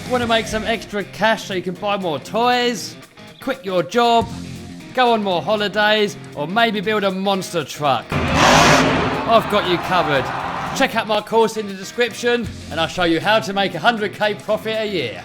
Want to make some extra cash so you can buy more toys, quit your job, go on more holidays, or maybe build a monster truck? I've got you covered. Check out my course in the description and I'll show you how to make 100k profit a year.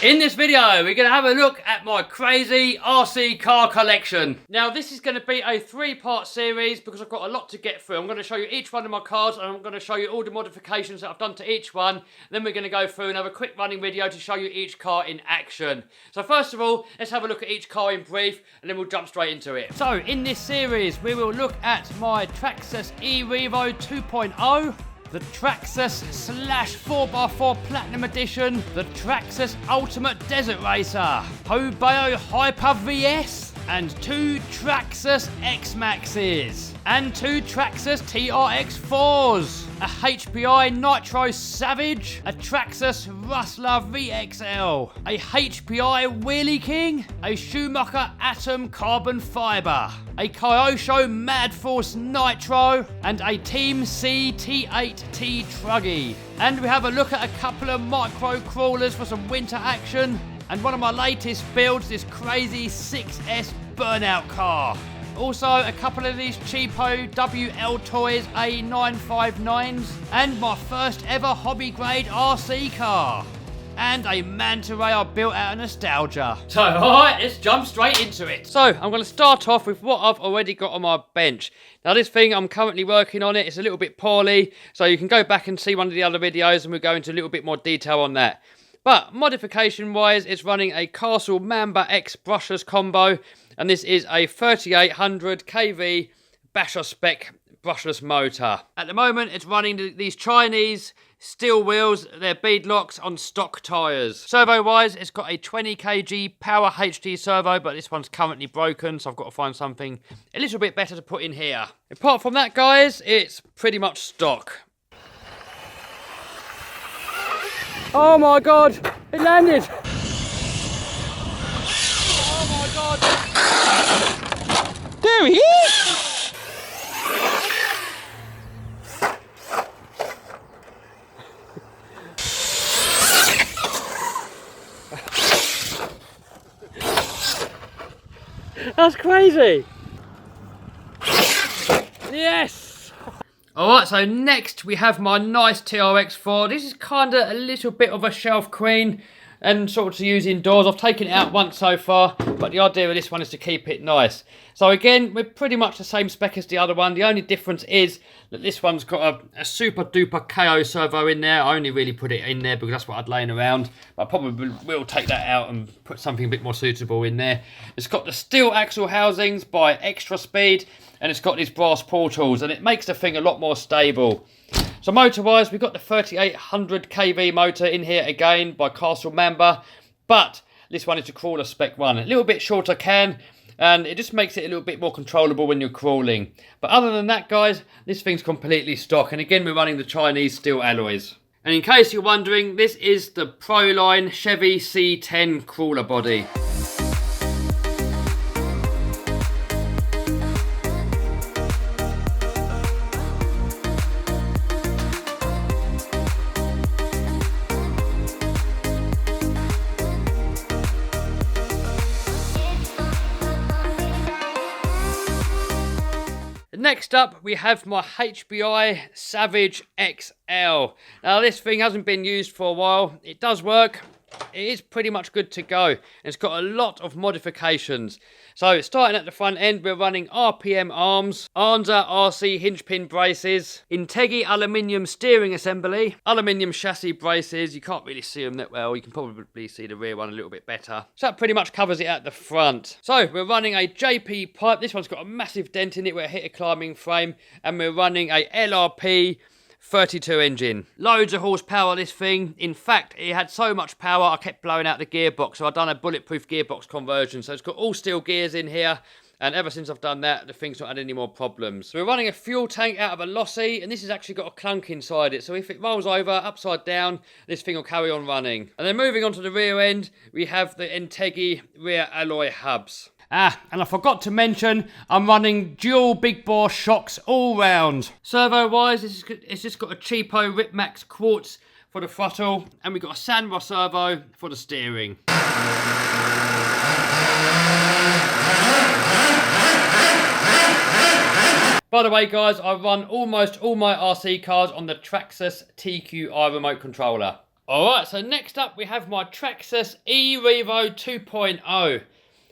In this video, we're going to have a look at my crazy RC car collection. Now, this is going to be a 3-part series because I've got a lot to get through. I'm going to show you each one of my cars and I'm going to show you all the modifications that I've done to each one. Then we're going to go through and have a quick running video to show you each car in action. So first of all, let's have a look at each car in brief and then we'll jump straight into it. So in this series, we will look at my Traxxas Ear Evo 2.0. The Traxxas /4x4 Platinum Edition, the Traxxas Ultimate Desert Racer, Hobeo Hyper VS, and 2 Traxxas X-maxxes, and 2 Traxxas TRX4s, a HPI Nitro Savage, a Traxxas Rustler VXL, a HPI Wheelie King, a Schumacher Atom Carbon Fibre, a Coy Osho Mad Force Nitro, and a Team C T8T Truggy. And we have a look at a couple of micro crawlers for some winter action, and one of my latest builds, this crazy 6S burnout car. Also, a couple of these cheapo WL Toys A959s, and my first ever hobby grade RC car. And a manta ray I built out of nostalgia. So, alright, let's jump straight into it. So, I'm going to start off with what I've already got on my bench. Now, this thing, I'm currently working on it. It's a little bit poorly, so you can go back and see one of the other videos and we'll go into a little bit more detail on that. But, modification-wise, it's running a Castle Mamba X brushless combo, and this is a 3800 kV Basher spec brushless motor. At the moment, it's running these Chinese steel wheels, they're bead locks on stock tyres. Servo-wise, it's got a 20 kg power HD servo, but this one's currently broken, so I've got to find something a little bit better to put in here. Apart from that, guys, it's pretty much stock. Oh my god, it landed! Oh my god! There he is! That's crazy! Yes! Alright, so next we have my nice TRX4. This is kind of a little bit of a shelf queen and sort of to use indoors. I've taken it out once so far, but the idea of this one is to keep it nice. So again, we're pretty much the same spec as the other one. The only difference is that this one's got a super duper KO servo in there. I only really put it in there because that's what I'd laying around. But I probably will take that out and put something a bit more suitable in there. It's got the steel axle housings by Extra Speed, and it's got these brass portals, and it makes the thing a lot more stable. So motor-wise, we've got the 3800 kV motor in here again by Castle Mamba, but this one is a crawler spec one. A little bit shorter can, and it just makes it a little bit more controllable when you're crawling. But other than that, guys, this thing's completely stock, and again, we're running the Chinese steel alloys. And in case you're wondering, this is the Proline Chevy C10 crawler body. Next up, we have my HPI Savage XL. Now, this thing hasn't been used for a while. It does work. It is pretty much good to go. And it's got a lot of modifications. So, starting at the front end, we're running RPM arms, Anza RC hinge pin braces, Integi aluminium steering assembly, aluminium chassis braces. You can't really see them that well. You can probably see the rear one a little bit better. So that pretty much covers it at the front. So we're running a JP pipe. This one's got a massive dent in it where it hit a climbing frame. And we're running a LRP 32 engine. Loads of horsepower, this thing. In fact, it had so much power, I kept blowing out the gearbox. So I've done a bulletproof gearbox conversion. So it's got all steel gears in here. And ever since I've done that, the thing's not had any more problems. So we're running a fuel tank out of a Lossy, and this has actually got a clunk inside it. So if it rolls over upside down, this thing will carry on running. And then moving on to the rear end, we have the Integi rear alloy hubs. And I forgot to mention, I'm running dual big bore shocks all round. Servo wise, it's just got a cheapo Ripmax Quartz for the throttle, and we've got a sandbar servo for the steering. By the way guys, I run almost all my RC cars on the Traxxas TQI remote controller. Alright, so next up we have my Traxxas Ear Evo 2.0.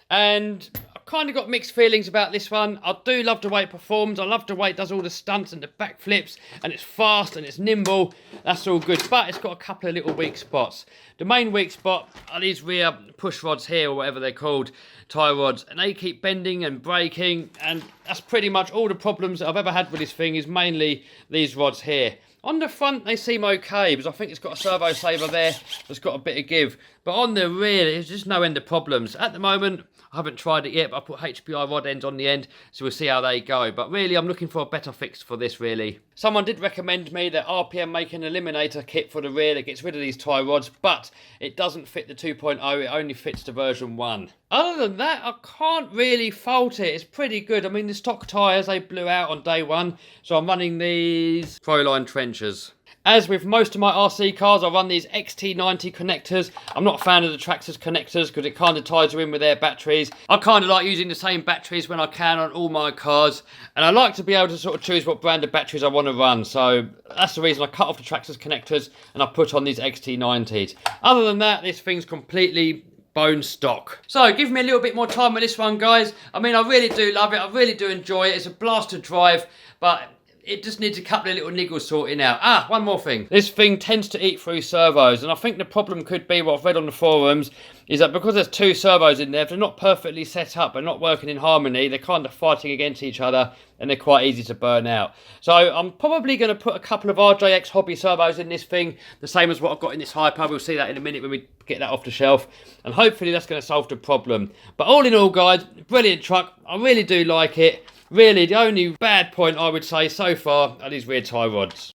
And I've kind of got mixed feelings about this one. I do love the way it performs. I love the way it does all the stunts and the backflips. And it's fast and it's nimble. That's all good. But it's got a couple of little weak spots. The main weak spot are these rear push rods here, or whatever they're called, tie rods. And they keep bending and breaking. And that's pretty much all the problems that I've ever had with this thing, is mainly these rods here. On the front, they seem okay, because I think it's got a servo saver there that's got a bit of give. But on the rear, there's just no end of problems. At the moment, I haven't tried it yet, but I put HPI rod ends on the end, so we'll see how they go. But really, I'm looking for a better fix for this, really. Someone did recommend me that RPM make an eliminator kit for the rear that gets rid of these tie rods, but it doesn't fit the 2.0, it only fits the version 1. Other than that, I can't really fault it. It's pretty good. I mean, the stock tyres, they blew out on day 1, so I'm running these Proline trenchers. As with most of my RC cars, I run these XT90 connectors. I'm not a fan of the Traxxas connectors because it kind of ties you in with their batteries. I kind of like using the same batteries when I can on all my cars. And I like to be able to sort of choose what brand of batteries I want to run. So that's the reason I cut off the Traxxas connectors and I put on these XT90s. Other than that, this thing's completely bone stock. So give me a little bit more time with this one, guys. I mean, I really do love it. I really do enjoy it. It's a blast to drive, but it just needs a couple of little niggles sorting out. One more thing. This thing tends to eat through servos, and I think the problem could be, what I've read on the forums, is that because there's two servos in there, if they're not perfectly set up and not working in harmony, they're kind of fighting against each other, and they're quite easy to burn out. So I'm probably going to put a couple of RJX hobby servos in this thing, the same as what I've got in this Hyper. We'll see that in a minute when we get that off the shelf, and hopefully that's going to solve the problem. But all in all, guys, brilliant truck. I really do like it. Really, the only bad point I would say so far are these rear tie rods.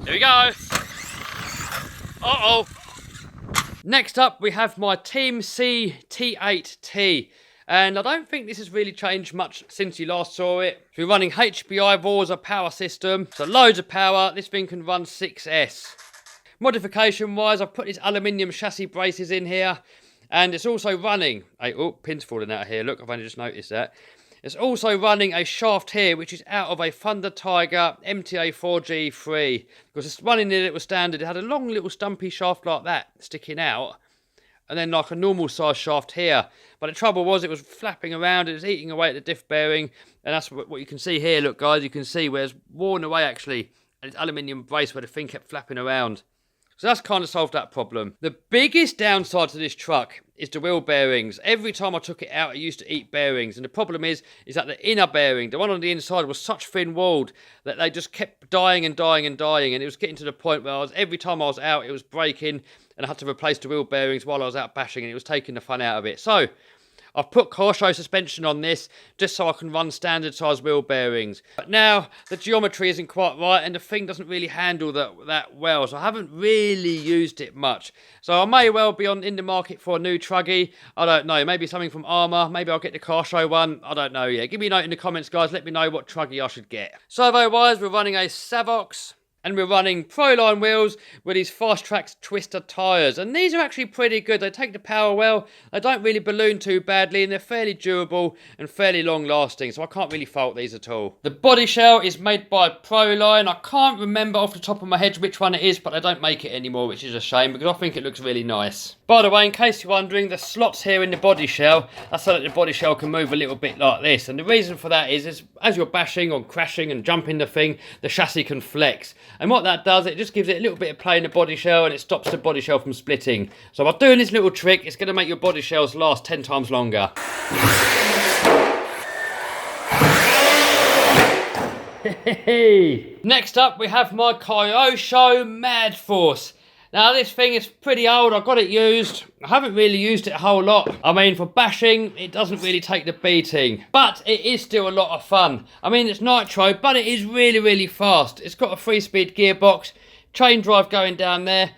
There we go. Uh-oh. Next up, we have my Team C T8T. And I don't think this has really changed much since you last saw it. We're running HPI Vorza power system. So loads of power. This thing can run 6S. Modification wise, I've put these aluminium chassis braces in here. And it's also running oh, pin's falling out of here. Look, I've only just noticed that. It's also running a shaft here, which is out of a Thunder Tiger MTA4G3. Because it's running in it was standard. It had a long little stumpy shaft like that sticking out. And then like a normal size shaft here. But the trouble was it was flapping around, it was eating away at the diff bearing. And that's what you can see here. Look guys, you can see where it's worn away actually. And it's aluminium brace where the thing kept flapping around. So that's kind of solved that problem. The biggest downside to this truck is the wheel bearings. Every time I took it out, it used to eat bearings. And the problem is that the inner bearing, the one on the inside, was such thin-walled that they just kept dying and dying and dying. And it was getting to the point where every time I was out, it was breaking. And I had to replace the wheel bearings while I was out bashing. And it was taking the fun out of it. So I've put Coy Osho suspension on this just so I can run standard size wheel bearings. But now the geometry isn't quite right and the thing doesn't really handle that well. So I haven't really used it much. So I may well be in the market for a new truggy. I don't know. Maybe something from Armour. Maybe I'll get the Coy Osho one. I don't know yet. Give me a note in the comments, guys. Let me know what truggy I should get. Servo-wise, we're running a Savox. And we're running Proline wheels with these Fast Trax Twister tyres. And these are actually pretty good. They take the power well. They don't really balloon too badly. And they're fairly durable and fairly long lasting. So I can't really fault these at all. The body shell is made by Proline. I can't remember off the top of my head which one it is. But they don't make it anymore, which is a shame. Because I think it looks really nice. By the way, in case you're wondering, the slots here in the body shell, that's so that the body shell can move a little bit like this. And the reason for that is as you're bashing or crashing and jumping the thing, the chassis can flex. And what that does, it just gives it a little bit of play in the body shell and it stops the body shell from splitting. So by doing this little trick, it's going to make your body shells last 10 times longer. Next up, we have my Coy Osho Mad Force. Now this thing is pretty old, I got it used. I haven't really used it a whole lot. I mean, for bashing, it doesn't really take the beating. But it is still a lot of fun. I mean, it's nitro, but it is really, really fast. It's got a 3-speed gearbox, chain drive going down there.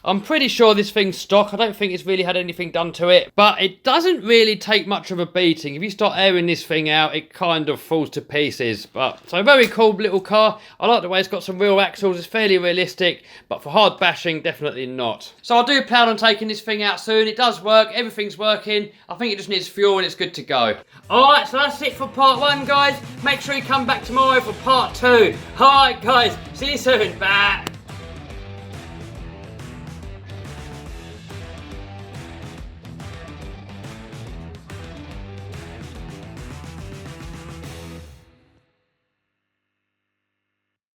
I'm pretty sure this thing's stock. I don't think it's really had anything done to it. But it doesn't really take much of a beating. If you start airing this thing out, it kind of falls to pieces. But so very cool little car. I like the way it's got some real axles. It's fairly realistic. But for hard bashing, definitely not. So I do plan on taking this thing out soon. It does work. Everything's working. I think it just needs fuel and it's good to go. Alright, so that's it for part 1, guys. Make sure you come back tomorrow for part 2. Alright, guys. See you soon. Bye.